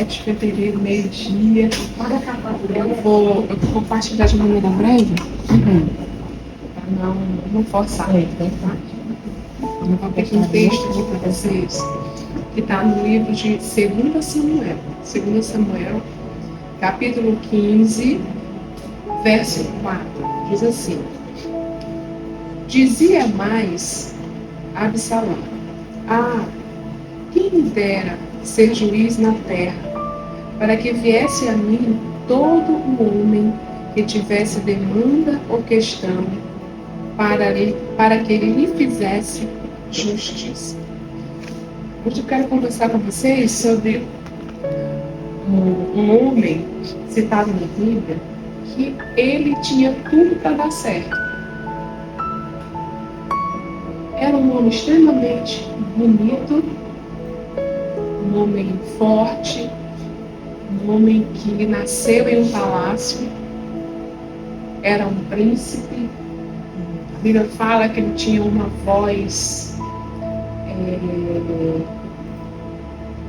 7 de fevereiro, meio-dia. Eu vou compartilhar de maneira breve, para não forçar. Eu vou pedir um texto aqui para vocês, que está no livro de 2 Samuel. 2 Samuel, capítulo 15, verso 4. Diz assim: Dizia mais Absalão: quem me dera ser juiz na terra, para que viesse a mim todo o homem que tivesse demanda ou questão, para que ele lhe fizesse justiça. Hoje eu quero conversar com vocês sobre um homem citado na Bíblia, que ele tinha tudo para dar certo. Era um homem extremamente bonito, um homem forte, um homem que nasceu em um palácio, era um príncipe. A Bíblia fala que ele tinha uma voz,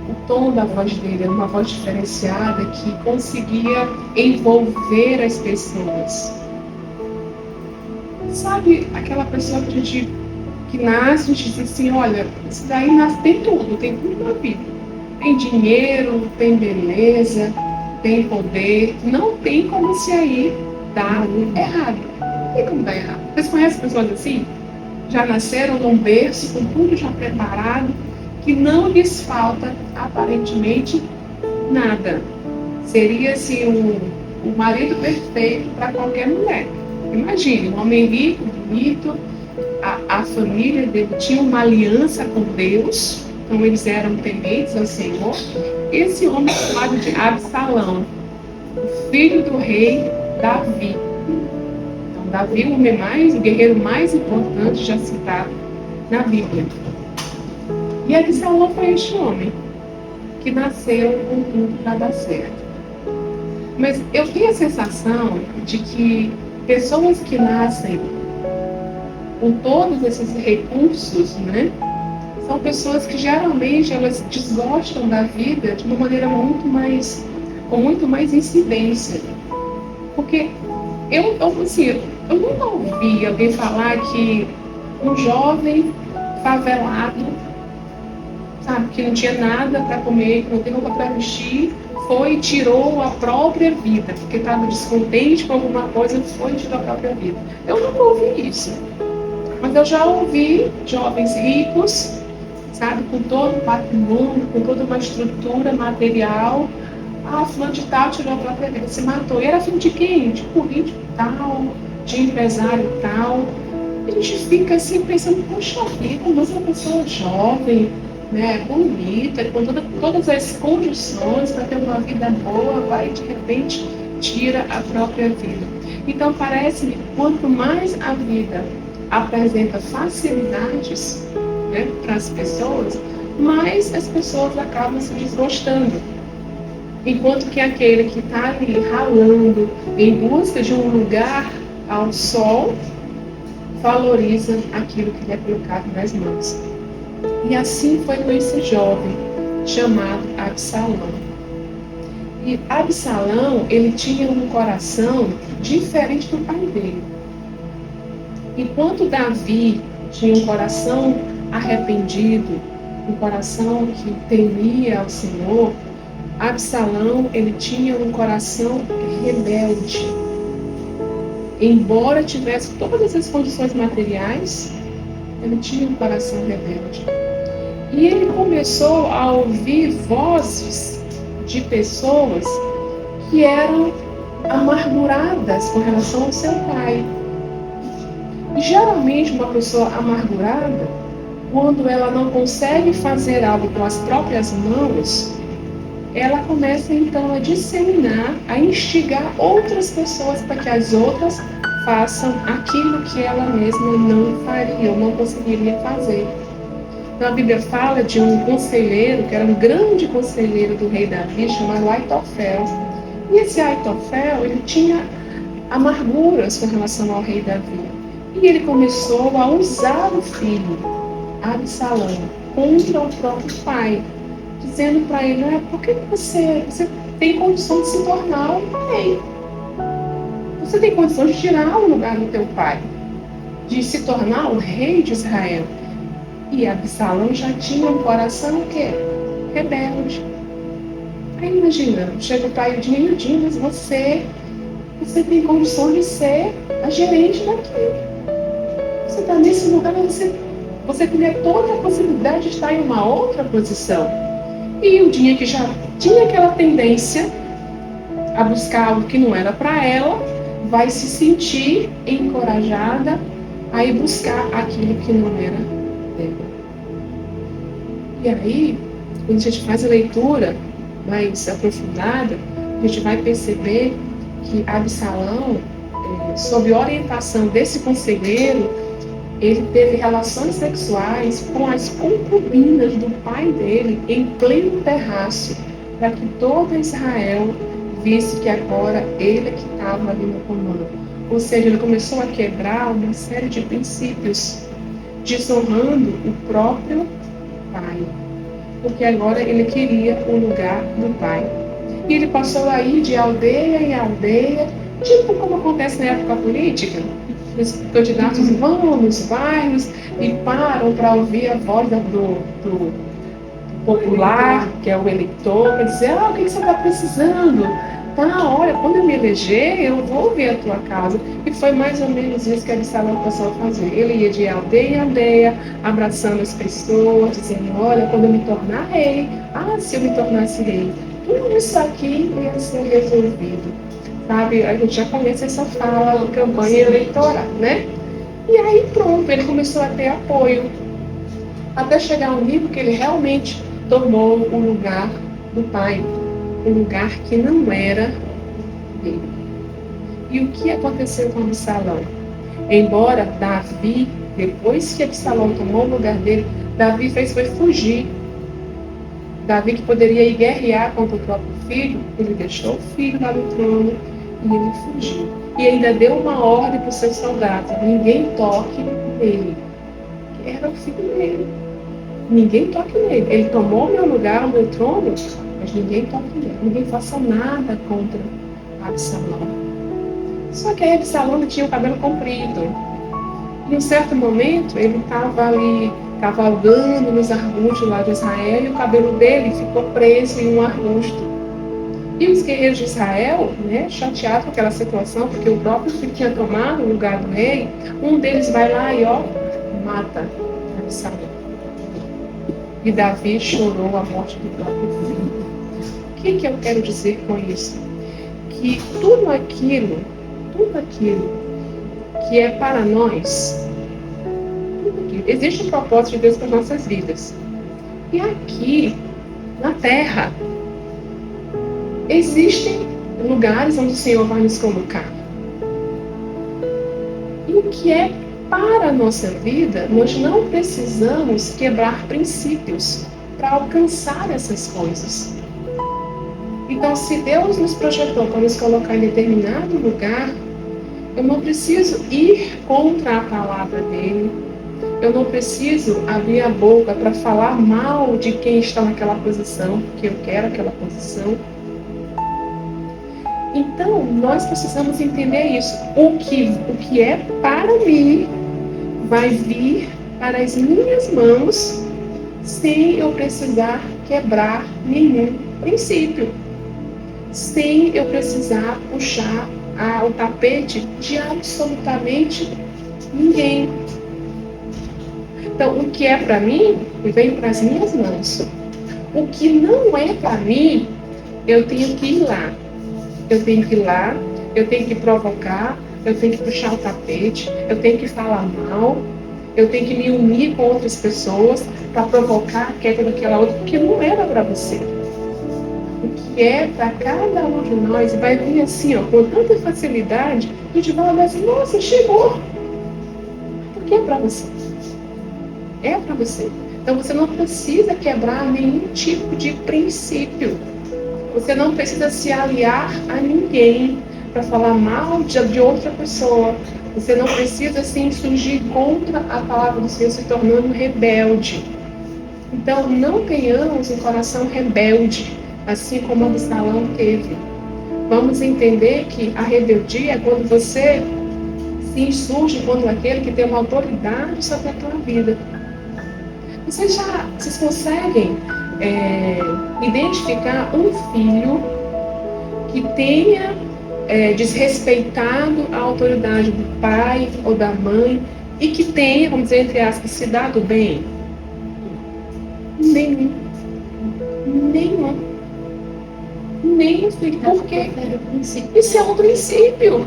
o tom da voz dele era uma voz diferenciada que conseguia envolver as pessoas. Sabe aquela pessoa que nasce, a gente diz assim: olha, isso daí tem tudo na vida. Tem dinheiro, tem beleza, tem poder, não tem como se aí dar errado. Não tem como dar errado. Vocês conhecem pessoas assim? Já nasceram num berço com tudo já preparado, que não lhes falta aparentemente nada. Seria assim o marido perfeito para qualquer mulher. Imagine, um homem rico, bonito, a família dele tinha uma aliança com Deus, então eles eram tementes ao Senhor. Esse homem chamado de Absalão, o filho do rei Davi. Então Davi, o guerreiro mais importante já citado na Bíblia. E Absalão foi este homem que nasceu com tudo para dar certo. Mas eu tenho a sensação de que pessoas que nascem com todos esses recursos, né, são pessoas que geralmente elas desgostam da vida de uma maneira com muito mais incidência. Porque eu nunca ouvi alguém falar que um jovem favelado, sabe, que não tinha nada para comer, que não tem roupa para vestir, foi e tirou a própria vida, porque estava descontente com alguma coisa, foi e tirou a própria vida. Eu nunca ouvi isso. Mas eu já ouvi jovens ricos, sabe, com todo o patrimônio, com toda uma estrutura material. Fulano de tal tirou a própria vida, se matou. E era filho de quem? De político tal, de empresário tal. A gente fica assim pensando: poxa vida, mas uma pessoa jovem, né, bonita, com todas as condições para ter uma vida boa, vai de repente tira a própria vida. Então parece-me que quanto mais a vida apresenta facilidades, né, para as pessoas, mais as pessoas acabam se desgostando. Enquanto que aquele que está ali ralando em busca de um lugar ao sol, valoriza aquilo que lhe é colocado nas mãos. E assim foi com esse jovem chamado Absalão. E Absalão, ele tinha um coração diferente do pai dele. Enquanto Davi tinha um coração arrependido, um coração que temia ao Senhor, Absalão, ele tinha um coração rebelde. Embora tivesse todas as condições materiais, ele tinha um coração rebelde. E ele começou a ouvir vozes de pessoas que eram amarguradas com relação ao seu pai. E geralmente uma pessoa amargurada, quando ela não consegue fazer algo com as próprias mãos, ela começa então a disseminar, a instigar outras pessoas para que as outras façam aquilo que ela mesma não faria ou não conseguiria fazer. Então a Bíblia fala de um conselheiro, que era um grande conselheiro do rei Davi, chamado Aitofel. E esse Aitofel, ele tinha amarguras com relação ao rei Davi. E ele começou a usar o filho, Absalão, contra o próprio pai, dizendo para ele, por que você tem condição de se tornar um rei? Você tem condição de tirar o lugar do teu pai, de se tornar o rei de Israel. E Absalão já tinha um coração o quê? Rebelde. Aí imagina, chega o pai e diz, mas você tem condição de ser a gerente daqui. Você está nesse lugar, você teria toda a possibilidade de estar em uma outra posição. E o dia que já tinha aquela tendência a buscar algo que não era para ela, vai se sentir encorajada a ir buscar aquilo que não era dela. E aí, quando a gente faz a leitura mais aprofundada, a gente vai perceber que Absalão, sob orientação desse conselheiro, ele teve relações sexuais com as concubinas do pai dele em pleno terraço, para que todo Israel visse que agora ele é que estava ali no comando. Ou seja, ele começou a quebrar uma série de princípios, desonrando o próprio pai, porque agora ele queria o lugar do pai. E ele passou a ir de aldeia em aldeia, tipo como acontece na época política. Os candidatos vão nos bairros e param para ouvir a voz do popular, que é o eleitor, para dizer, o que você está precisando? Olha, quando eu me eleger, eu vou ver a tua casa. E foi mais ou menos isso que Absalão passou a fazer. Ele ia de aldeia em aldeia, abraçando as pessoas, dizendo, olha, quando eu me tornar rei, se eu me tornasse rei, tudo isso aqui ia ser resolvido. Sabe, a gente já conhece essa fala, campanha eleitoral, né? E aí pronto, ele começou a ter apoio, até chegar a um nível que ele realmente tomou o lugar do pai, um lugar que não era dele. E o que aconteceu com Absalão? Embora Davi, depois que Absalão tomou o lugar dele, Davi foi fugir. Davi, que poderia ir guerrear contra o próprio filho, ele deixou o filho lá no trono e ele fugiu. E ainda deu uma ordem para os seus soldados, ninguém toque nele. Era o filho dele. Ninguém toque nele. Ele tomou meu lugar, o meu trono, mas ninguém toque nele. Ninguém faça nada contra Absalão. Só que aí Absalão tinha o cabelo comprido. Em um certo momento, ele estava ali cavalgando nos arbustos lá de Israel e o cabelo dele ficou preso em um arbusto. E os guerreiros de Israel, chateados com aquela situação, porque o próprio filho tinha tomado o lugar do rei, um deles vai lá e mata Absalão. E Davi chorou a morte do próprio filho. O que eu quero dizer com isso? Que tudo aquilo que é para nós, existe um propósito de Deus para as nossas vidas. E aqui, na Terra, existem lugares onde o Senhor vai nos colocar. E o que é para a nossa vida, nós não precisamos quebrar princípios para alcançar essas coisas. Então, se Deus nos projetou para nos colocar em determinado lugar, eu não preciso ir contra a palavra dele. Eu não preciso abrir a boca para falar mal de quem está naquela posição, porque eu quero aquela posição. Então, nós precisamos entender isso. O que é para mim vai vir para as minhas mãos sem eu precisar quebrar nenhum princípio. Sem eu precisar puxar o tapete de absolutamente ninguém. Então, o que é para mim, vem para as minhas mãos. O que não é para mim, eu tenho que ir lá. Eu tenho que ir lá, eu tenho que provocar, eu tenho que puxar o tapete, eu tenho que falar mal, eu tenho que me unir com outras pessoas para provocar a queda daquela outra, porque não era para você. O que é para cada um de nós vai vir assim, com tanta facilidade, a gente vai olhar assim, nossa, chegou. Porque é para você. É para você. Então você não precisa quebrar nenhum tipo de princípio. Você não precisa se aliar a ninguém para falar mal de outra pessoa. Você não precisa se insurgir contra a palavra do Senhor, se tornando rebelde. Então, não tenhamos um coração rebelde, assim como Absalão teve. Vamos entender que a rebeldia é quando você se insurge contra aquele que tem uma autoridade sobre a tua vida. Vocês conseguem identificar um filho que tenha desrespeitado a autoridade do pai ou da mãe e que tenha, vamos dizer, entre aspas, se dado bem? Nenhum. Nenhum filho. Por quê? Isso é um princípio.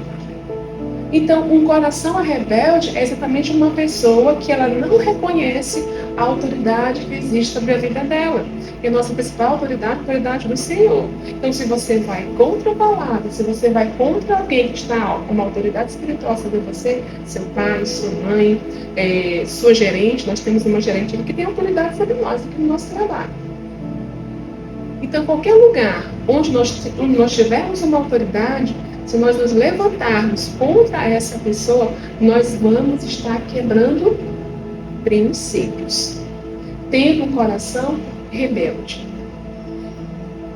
Então, um coração rebelde é exatamente uma pessoa que ela não reconhece a autoridade que existe sobre a vida dela. E a nossa principal autoridade é a autoridade do Senhor. Então, se você vai contra a palavra, se você vai contra alguém que está com uma autoridade espiritual sobre você, seu pai, sua mãe, sua gerente, nós temos uma gerente que tem autoridade sobre nós aqui no nosso trabalho. Então, qualquer lugar onde nós tivermos uma autoridade, se nós nos levantarmos contra essa pessoa, nós vamos estar quebrando princípios, tendo um coração rebelde.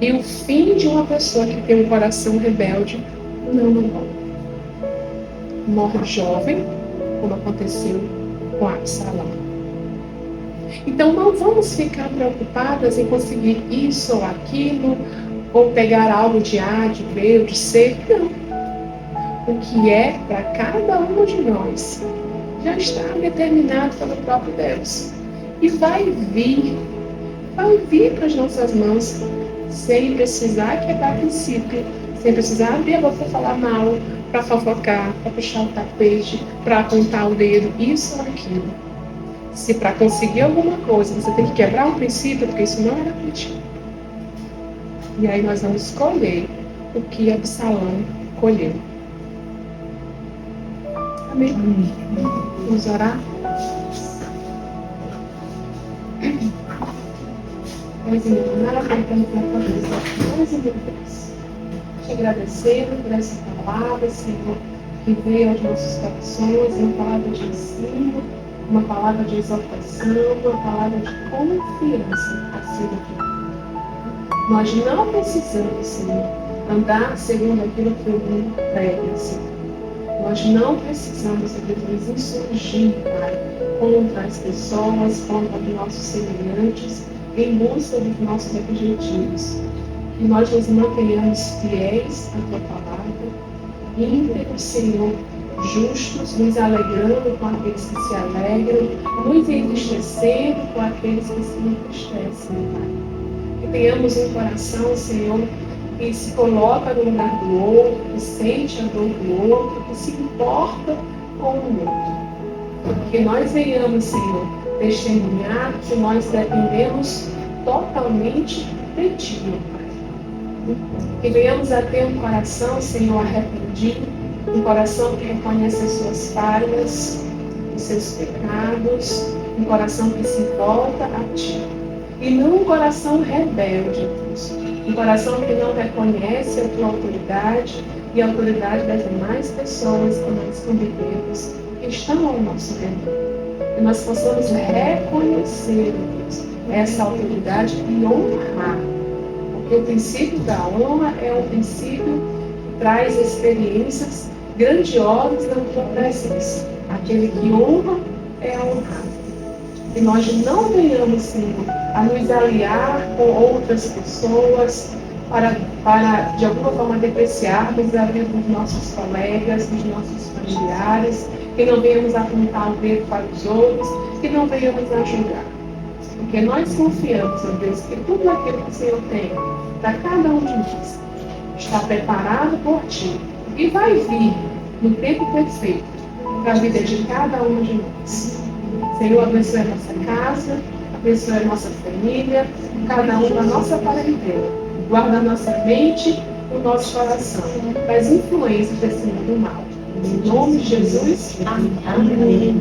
E o fim de uma pessoa que tem um coração rebelde não é bom. Morre jovem, como aconteceu com Absalão. Então não vamos ficar preocupadas em conseguir isso ou aquilo, ou pegar algo de A, de B ou de C. Não. O que é para cada um de nós já está determinado pelo próprio Deus. E vai vir para as nossas mãos, sem precisar quebrar princípio, sem precisar abrir a boca para falar mal, para fofocar, para puxar o tapete, para apontar o dedo, isso ou aquilo. Se para conseguir alguma coisa você tem que quebrar um princípio, porque isso não era para ti. E aí nós vamos colher o que Absalão colheu. Amém? Vamos orar? Deus meu, nada contamos na tua vida. Deus meu Deus. Te agradecendo por essa palavra, Senhor, que veio aos nossos corações, uma palavra de ensino, uma palavra de exaltação, uma palavra de confiança acerca de ti. Nós não precisamos, Senhor, andar segundo aquilo que o mundo prega, Senhor. Nós não precisamos, às vezes, nos insurgir, Pai, contra as pessoas, contra os nossos semelhantes, em busca dos nossos objetivos. Que nós nos mantenhamos fiéis à Tua palavra, íntegros, Senhor, justos, nos alegrando com aqueles que se alegram, nos entristecendo com aqueles que se entristecem, Pai. Que tenhamos um coração, Senhor, que se coloca no lugar do outro, que sente a dor do outro, que se importa com o outro. Que nós venhamos, Senhor, testemunhar que nós dependemos totalmente de Ti, Pai. Que venhamos a ter um coração, Senhor, arrependido, um coração que reconhece as suas falhas, os seus pecados, um coração que se volta a Ti. E não um coração rebelde, Deus. Um coração que não reconhece a Tua autoridade e a autoridade das demais pessoas que nós convivemos, que estão ao nosso redor. Que nós possamos reconhecer, Deus, essa autoridade e honrar. Porque o princípio da honra é um princípio que traz experiências grandiosas na tua presença. Aquele que honra é honrado. Que nós não venhamos, Senhor, a nos aliar com outras pessoas para de alguma forma depreciarmos a vida dos nossos colegas, dos nossos familiares, que não venhamos apontar o dedo para os outros, que não venhamos a julgar. Porque nós confiamos, ó Deus, que tudo aquilo que o Senhor tem para cada um de nós está preparado por Ti e vai vir no tempo perfeito para a vida de cada um de nós. Senhor, abençoe a nossa casa, abençoe a nossa família, cada um da nossa parentela. Guarda a nossa mente, o nosso coração, das influências desse mundo mal. Em nome de Jesus, amém. Amém.